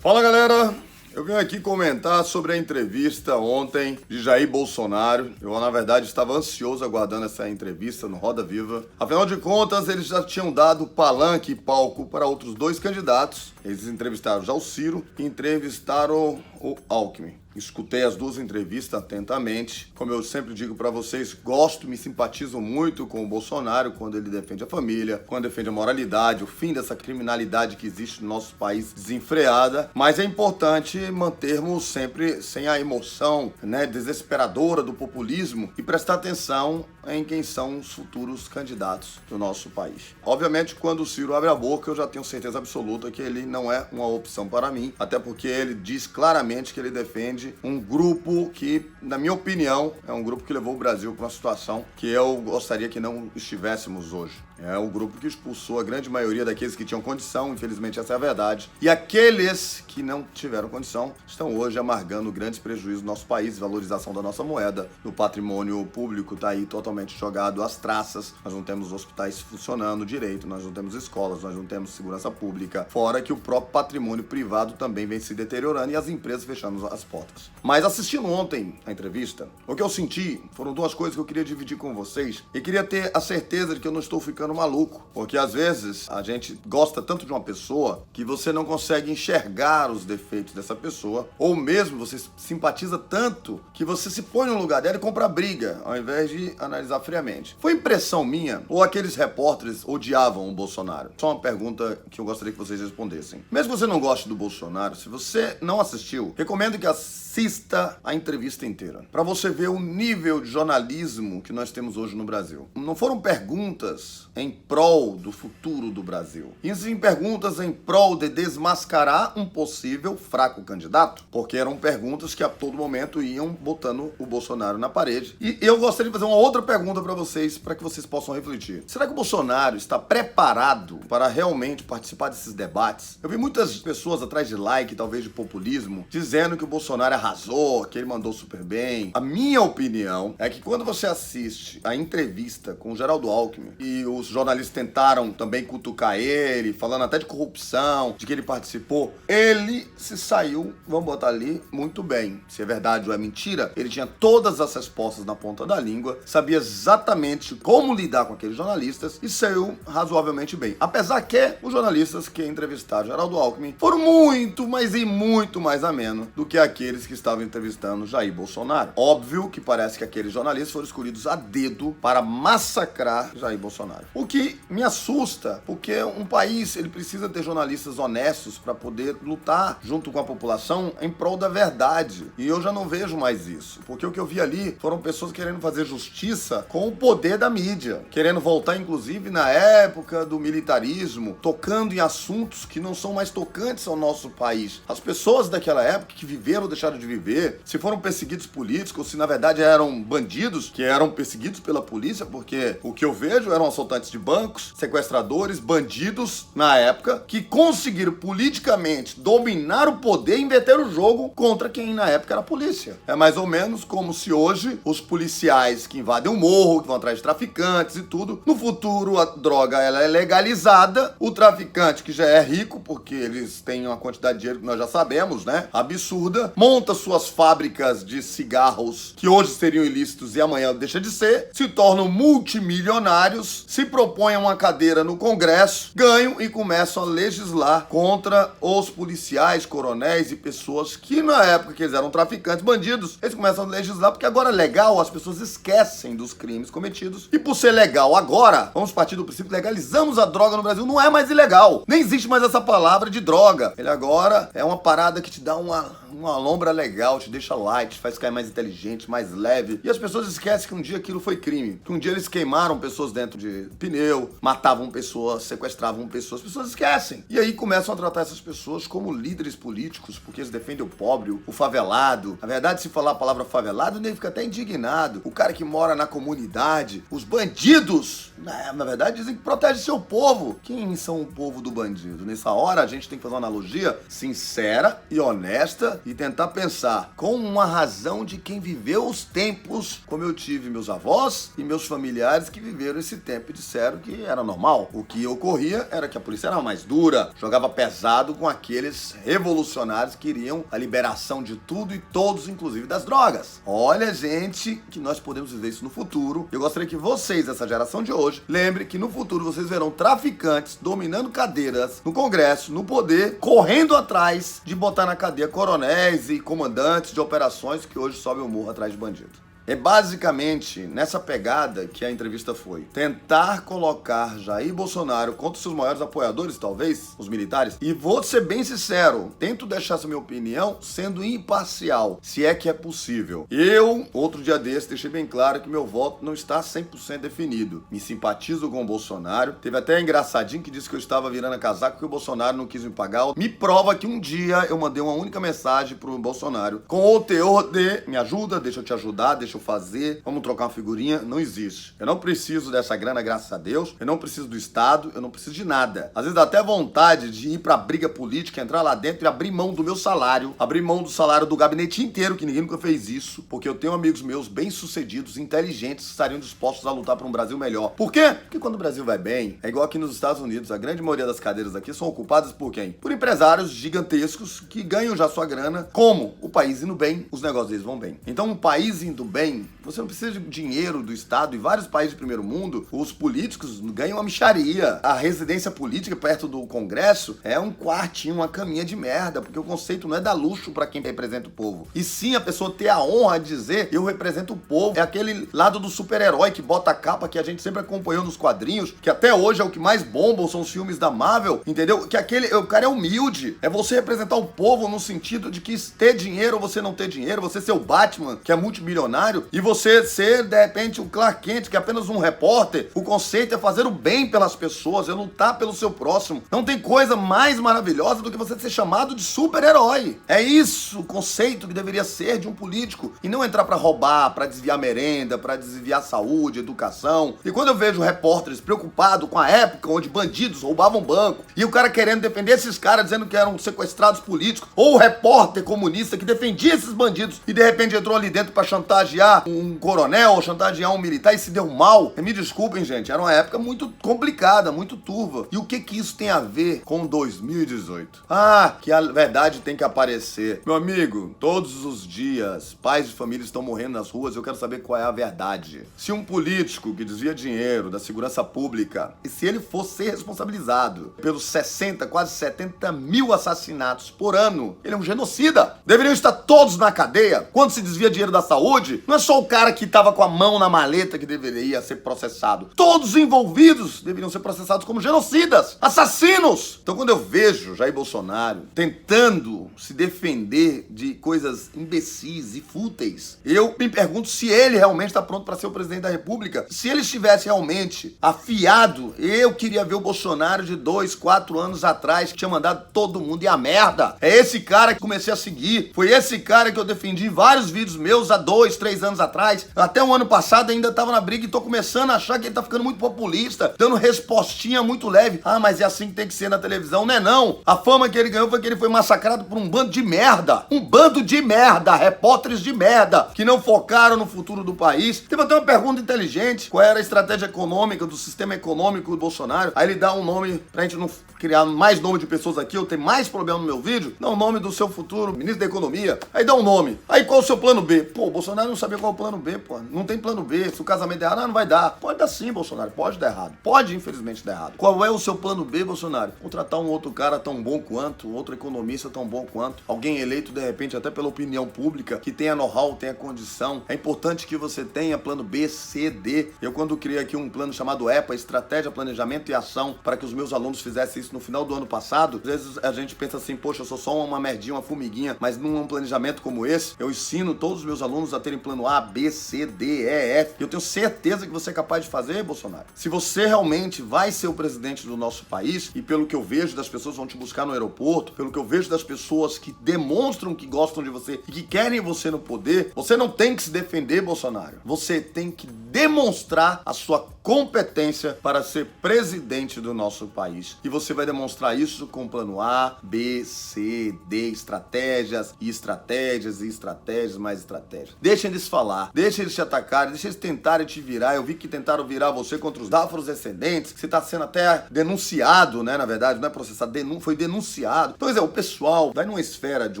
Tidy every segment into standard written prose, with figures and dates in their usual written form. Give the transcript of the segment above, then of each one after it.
Fala, galera! Eu venho aqui comentar sobre a entrevista ontem de Jair Bolsonaro. Eu, na verdade, estava ansioso aguardando essa entrevista no Roda Viva. Afinal de contas, eles já tinham dado palanque e palco para outros dois candidatos. Eles entrevistaram já o Ciro e entrevistaram o Alckmin. Escutei as duas entrevistas atentamente. Como eu sempre digo para vocês, gosto, me simpatizo muito com o Bolsonaro quando ele defende a família, quando defende a moralidade, o fim dessa criminalidade que existe no nosso país desenfreada. Mas é importante mantermos sempre sem a emoção, desesperadora do populismo e prestar atenção em quem são os futuros candidatos do nosso país. Obviamente, quando o Ciro abre a boca, eu já tenho certeza absoluta que ele não é uma opção para mim, até porque ele diz claramente que ele defende um grupo que, na minha opinião, é um grupo que levou o Brasil para uma situação que eu gostaria que não estivéssemos hoje. É o grupo que expulsou a grande maioria daqueles que tinham condição, infelizmente essa é a verdade. E aqueles que não tiveram condição estão hoje amargando grandes prejuízos no nosso país, valorização da nossa moeda, do patrimônio público está aí totalmente jogado às traças. Nós não temos hospitais funcionando direito, nós não temos escolas, nós não temos segurança pública, fora que o próprio patrimônio privado também vem se deteriorando e as empresas fechando as portas. Mas assistindo ontem a entrevista, o que eu senti foram duas coisas que eu queria dividir com vocês e queria ter a certeza de que eu não estou ficando maluco, porque às vezes a gente gosta tanto de uma pessoa que você não consegue enxergar os defeitos dessa pessoa, ou mesmo você simpatiza tanto que você se põe no lugar dela e compra briga, ao invés de analisar friamente. Foi impressão minha ou aqueles repórteres odiavam o Bolsonaro? Só uma pergunta que eu gostaria que vocês respondessem. Mesmo que você não goste do Bolsonaro, se você não assistiu, recomendo que assista a entrevista inteira, para você ver o nível de jornalismo que nós temos hoje no Brasil. Não foram perguntas em prol do futuro do Brasil, e sim perguntas em prol de desmascarar um possível fraco candidato, porque eram perguntas que a todo momento iam botando o Bolsonaro na parede. E eu gostaria de fazer uma outra pergunta para vocês, para que vocês possam refletir. Será que o Bolsonaro está preparado para realmente participar desses debates? Eu vi muitas pessoas atrás de like, talvez de populismo, dizendo que o Bolsonaro arrasou, que ele mandou super bem. A minha opinião é que quando você assiste a entrevista com o Geraldo Alckmin e os jornalistas tentaram também cutucar ele, falando até de corrupção, de que ele participou, ele se saiu, vamos botar ali, muito bem. Se é verdade ou é mentira, ele tinha todas as respostas na ponta da língua, sabia exatamente como lidar com aqueles jornalistas e saiu razoavelmente bem. Apesar que os jornalistas que entrevistaram Geraldo Alckmin foram muito, mas e muito mais ameno do que aqueles que estavam entrevistando Jair Bolsonaro. Óbvio que parece que aqueles jornalistas foram escolhidos a dedo para massacrar Jair Bolsonaro. O que me assusta, porque um país ele precisa ter jornalistas honestos para poder lutar junto com a população em prol da verdade. E eu já não vejo mais isso, porque o que eu vi ali foram pessoas querendo fazer justiça com o poder da mídia, querendo voltar inclusive na época do militarismo, tocando em assuntos que não são mais tocantes ao nosso país. As pessoas daquela época que viveram ou deixaram de viver, se foram perseguidos políticos, ou se na verdade eram bandidos que eram perseguidos pela polícia, porque o que eu vejo eram assaltantes de bancos, sequestradores, bandidos na época, que conseguiram politicamente dominar o poder e inverter o jogo contra quem na época era a polícia. É mais ou menos como se hoje os policiais que invadem o morro, que vão atrás de traficantes e tudo, no futuro a droga ela é legalizada, o traficante que já é rico, porque eles têm uma quantidade de dinheiro que nós já sabemos, absurda, monta suas fábricas de cigarros que hoje seriam ilícitos e amanhã deixa de ser, se tornam multimilionários, se propõem a uma cadeira no Congresso, ganham e começam a legislar contra os policiais, coronéis e pessoas que na época que eles eram traficantes, bandidos, eles começam a legislar porque agora é legal, as pessoas esquecem dos crimes cometidos e por ser legal agora, vamos partir do princípio, legalizamos a droga no Brasil, não é mais ilegal, nem existe mais essa palavra de droga, ele agora é uma parada que te dá uma lombra legal, te deixa light, te faz ficar mais inteligente, mais leve. E as pessoas esquecem que um dia aquilo foi crime. Que um dia eles queimaram pessoas dentro de pneu, matavam pessoas, sequestravam pessoas. As pessoas esquecem. E aí começam a tratar essas pessoas como líderes políticos, porque eles defendem o pobre, o favelado. Na verdade, se falar a palavra favelado, ele fica até indignado. O cara que mora na comunidade, os bandidos, na verdade, dizem que protege seu povo. Quem são o povo do bandido? Nessa hora, agora a gente tem que fazer uma analogia sincera e honesta e tentar pensar com uma razão de quem viveu os tempos, como eu tive meus avós e meus familiares que viveram esse tempo e disseram que era normal. O que ocorria era que a polícia era mais dura, jogava pesado com aqueles revolucionários que queriam a liberação de tudo e todos, inclusive das drogas. Olha, gente, que nós podemos viver isso no futuro. Eu gostaria que vocês, essa geração de hoje, lembrem que no futuro vocês verão traficantes dominando cadeiras no Congresso, no poder, correndo atrás de botar na cadeia coronéis e comandantes de operações que hoje sobem o morro atrás de bandido. É basicamente nessa pegada que a entrevista foi. Tentar colocar Jair Bolsonaro contra os seus maiores apoiadores, talvez, os militares. E vou ser bem sincero, tento deixar essa minha opinião sendo imparcial, se é que é possível. Eu, outro dia desse, deixei bem claro que meu voto não está 100% definido. Me simpatizo com o Bolsonaro. Teve até engraçadinho que disse que eu estava virando a casaco porque o Bolsonaro não quis me pagar. Me prova que um dia eu mandei uma única mensagem pro Bolsonaro com o teor de me ajuda, deixa eu te ajudar, deixa eu fazer, vamos trocar uma figurinha. Não existe. Eu não preciso dessa grana, graças a Deus. Eu não preciso do Estado, eu não preciso de nada. Às vezes dá até vontade de ir pra briga política, entrar lá dentro e abrir mão do meu salário, abrir mão do salário do gabinete inteiro, que ninguém nunca fez isso, porque eu tenho amigos meus bem-sucedidos, inteligentes, que estariam dispostos a lutar por um Brasil melhor. Por quê? Porque quando o Brasil vai bem, é igual aqui nos Estados Unidos, a grande maioria das cadeiras aqui são ocupadas por quem? Por empresários gigantescos que ganham já sua grana. Como o país indo bem, os negócios deles vão bem. Então, um país indo bem, você não precisa de dinheiro do Estado. Em vários países de primeiro mundo, os políticos ganham uma mixaria. A residência política perto do Congresso é um quartinho, uma caminha de merda, porque o conceito não é dar luxo pra quem representa o povo, e sim a pessoa ter a honra de dizer: eu represento o povo. É aquele lado do super-herói que bota a capa que a gente sempre acompanhou nos quadrinhos, que até hoje é o que mais bombam, são os filmes da Marvel, entendeu? Que o cara é humilde. É você representar o povo no sentido de que ter dinheiro ou você não ter dinheiro, você ser o Batman, que é multimilionário, e você ser, de repente, o Clark Kent, que é apenas um repórter. O conceito é fazer o bem pelas pessoas, é lutar pelo seu próximo. Não tem coisa mais maravilhosa do que você ser chamado de super-herói. É isso o conceito que deveria ser de um político, e não entrar pra roubar, pra desviar merenda, pra desviar saúde, educação. E quando eu vejo repórteres preocupados com a época onde bandidos roubavam banco, e o cara querendo defender esses caras, dizendo que eram sequestrados políticos, ou o repórter comunista que defendia esses bandidos e de repente entrou ali dentro pra chantagear um coronel ou chantagear um militar e se deu mal. Me desculpem, gente, era uma época muito complicada, muito turva. E o que isso tem a ver com 2018? Ah, que a verdade tem que aparecer. Meu amigo, todos os dias, pais de família estão morrendo nas ruas. Eu quero saber qual é a verdade. Se um político que desvia dinheiro da segurança pública, e se ele for ser responsabilizado pelos 60, quase 70 mil assassinatos por ano, ele é um genocida. Deveriam estar todos na cadeia. Quando se desvia dinheiro da saúde, não é só o cara que estava com a mão na maleta que deveria ser processado. Todos os envolvidos deveriam ser processados como genocidas, assassinos. Então, quando eu vejo Jair Bolsonaro tentando se defender de coisas imbecis e fúteis, eu me pergunto se ele realmente está pronto para ser o presidente da República. Se ele estivesse realmente afiado, eu queria ver o Bolsonaro de 2, 4 anos atrás, que tinha mandado todo mundo ir a merda. É esse cara que comecei a seguir. Foi esse cara que eu defendi em vários vídeos meus há 2, 3 anos atrás. Até o ano passado ainda tava na briga e tô começando a achar que ele tá ficando muito populista, dando respostinha muito leve. Ah, mas é assim que tem que ser na televisão. Não é não. A fama que ele ganhou foi que ele foi massacrado por um bando de merda. Um bando de merda. Repórteres de merda que não focaram no futuro do país. Teve até uma pergunta inteligente. Qual era a estratégia econômica do sistema econômico do Bolsonaro? Aí ele dá um nome, pra gente não criar mais nome de pessoas aqui, eu tenho mais problema no meu vídeo, dá o nome do seu futuro ministro da Economia. Aí dá um nome. Aí qual é o seu plano B? Pô, o Bolsonaro não sabia qual é o plano B, pô. Não tem plano B. Se o casamento der errado, não vai dar. Pode dar sim, Bolsonaro. Pode dar errado. Pode, infelizmente, dar errado. Qual é o seu plano B, Bolsonaro? Contratar um outro cara tão bom quanto, um outro economista tão bom quanto, alguém eleito, de repente, até pela opinião pública, que tenha know-how, tenha condição. É importante que você tenha plano B, C, D. Eu, quando criei aqui um plano chamado EPA, Estratégia, Planejamento e Ação, para que os meus alunos fizessem isso no final do ano passado, às vezes a gente pensa assim, poxa, eu sou só uma merdinha, uma formiguinha, mas num planejamento como esse, eu ensino todos os meus alunos a terem plano A, B, C, D, E, F. Eu tenho certeza que você é capaz de fazer, Bolsonaro. Se você realmente vai ser o presidente do nosso país, e pelo que eu vejo das pessoas que vão te buscar no aeroporto, pelo que eu vejo das pessoas que demonstram que gostam de você e que querem você no poder, você não tem que se defender, Bolsonaro. Você tem que demonstrar a sua competência para ser presidente do nosso país. E você vai demonstrar isso com plano A, B, C, D, estratégias e estratégias e estratégias mais estratégias. Deixem eles falar, deixem eles te atacarem, deixem eles tentarem te virar. Eu vi que tentaram virar você contra os afrodescendentes, que você está sendo até denunciado, né? Na verdade, não é processado, foi denunciado. Então, o pessoal vai numa esfera de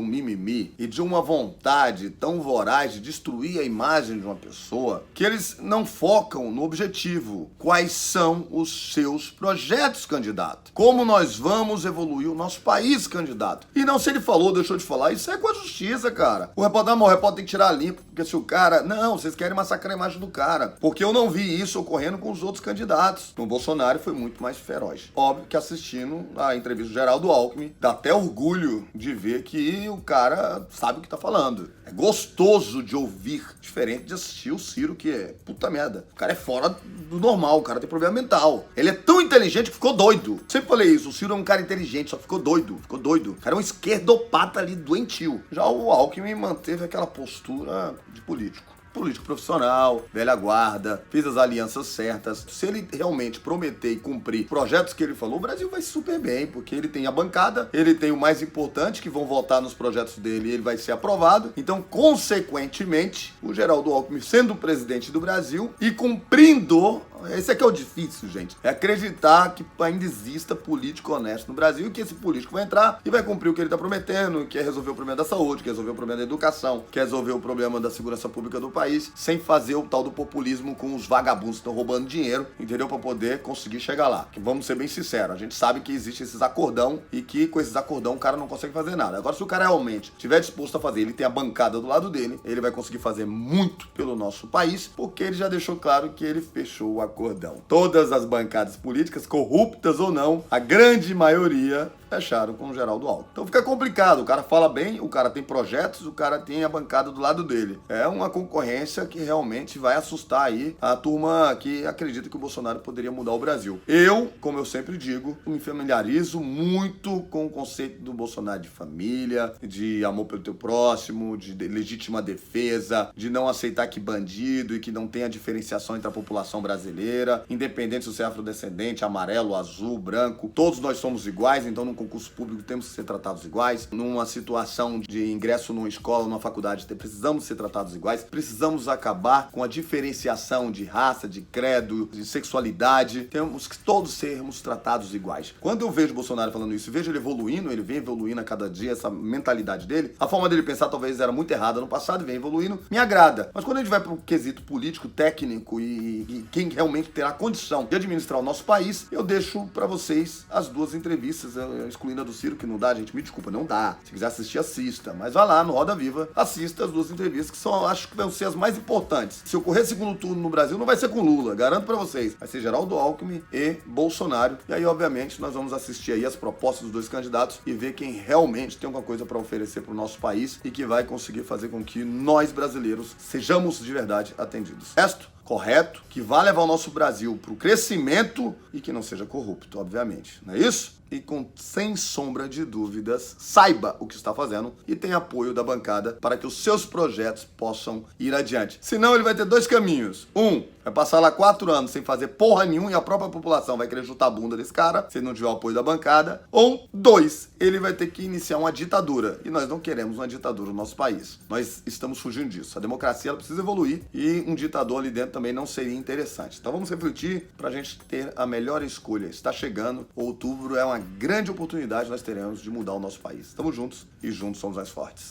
um mimimi e de uma vontade tão voraz de destruir a imagem de uma pessoa que eles não focam no objetivo. Quais são os seus projetos, candidato? Como nós vamos evoluir o nosso país, candidato? E não se ele falou, deixou de falar, isso é com a justiça, cara. O repórter tem que tirar limpo, porque se o cara... Não, vocês querem massacrar a imagem do cara. Porque eu não vi isso ocorrendo com os outros candidatos. O Bolsonaro foi muito mais feroz. Óbvio que assistindo a entrevista do Geraldo Alckmin, dá até orgulho de ver que o cara sabe o que tá falando. É gostoso de ouvir, diferente de assistir o Ciro, que é puta merda. O cara é fora do normal, o cara tem problema mental. Ele é tão inteligente que ficou doido. Sempre falei isso, o Ciro é um cara inteligente, só ficou doido. O cara é um esquerdopata ali, doentio. Já o Alckmin manteve aquela postura de político profissional, velha guarda, fez as alianças certas. Se ele realmente prometer e cumprir projetos que ele falou, o Brasil vai super bem, porque ele tem a bancada, ele tem o mais importante, que vão votar nos projetos dele e ele vai ser aprovado. Então, consequentemente, o Geraldo Alckmin sendo o presidente do Brasil e cumprindo... Esse aqui é o difícil, gente. É acreditar que ainda exista político honesto no Brasil e que esse político vai entrar e vai cumprir o que ele está prometendo, que é resolver o problema da saúde, que é resolver o problema da educação, que é resolver o problema da segurança pública do país, sem fazer o tal do populismo com os vagabundos que estão roubando dinheiro, entendeu? Para poder conseguir chegar lá. Que vamos ser bem sinceros, a gente sabe que existe esses acordão e que com esses acordão o cara não consegue fazer nada. Agora, se o cara realmente estiver disposto a fazer, ele tem a bancada do lado dele, ele vai conseguir fazer muito pelo nosso país, porque ele já deixou claro que ele fechou o acordão. Todas as bancadas políticas, corruptas ou não, a grande maioria fecharam com o Geraldo Alckmin. Então fica complicado, o cara fala bem, o cara tem projetos, o cara tem a bancada do lado dele. É uma concorrência que realmente vai assustar aí a turma que acredita que o Bolsonaro poderia mudar o Brasil. Eu, como eu sempre digo, me familiarizo muito com o conceito do Bolsonaro de família, de amor pelo teu próximo, de legítima defesa, de não aceitar que bandido e que não tenha diferenciação entre a população brasileira, independente se você é afrodescendente, amarelo, azul, branco, todos nós somos iguais, então no concurso público temos que ser tratados iguais, numa situação de ingresso numa escola, numa faculdade, precisamos ser tratados iguais, precisamos acabar com a diferenciação de raça, de credo, de sexualidade, temos que todos sermos tratados iguais. Quando eu vejo o Bolsonaro falando isso, vejo ele evoluindo, ele vem evoluindo a cada dia, essa mentalidade dele, a forma dele pensar talvez era muito errada no passado e vem evoluindo, me agrada. Mas quando a gente vai para o quesito político, técnico e quem realmente terá condição de administrar o nosso país, eu deixo para vocês as duas entrevistas, excluindo a do Ciro, que não dá, gente, me desculpa, não dá. Se quiser assistir, assista. Mas vá lá no Roda Viva, assista as duas entrevistas, que são, acho que vão ser as mais importantes. Se ocorrer segundo turno no Brasil, não vai ser com Lula, garanto pra vocês. Vai ser Geraldo Alckmin e Bolsonaro. E aí, obviamente, nós vamos assistir aí as propostas dos dois candidatos e ver quem realmente tem alguma coisa pra oferecer pro nosso país e que vai conseguir fazer com que nós, brasileiros, sejamos de verdade atendidos. Resto? Correto, que vá levar o nosso Brasil pro crescimento e que não seja corrupto, obviamente. Não é isso? E sem sombra de dúvidas, saiba o que está fazendo e tenha apoio da bancada para que os seus projetos possam ir adiante. Senão ele vai ter dois caminhos. Vai passar lá 4 anos sem fazer porra nenhuma e a própria população vai querer chutar a bunda desse cara, se não tiver o apoio da bancada. Ou 2, ele vai ter que iniciar uma ditadura. E nós não queremos uma ditadura no nosso país. Nós estamos fugindo disso. A democracia ela precisa evoluir e um ditador ali dentro também não seria interessante. Então vamos refletir para a gente ter a melhor escolha. Está chegando, outubro é uma grande oportunidade nós teremos de mudar o nosso país. Estamos juntos e juntos somos mais fortes.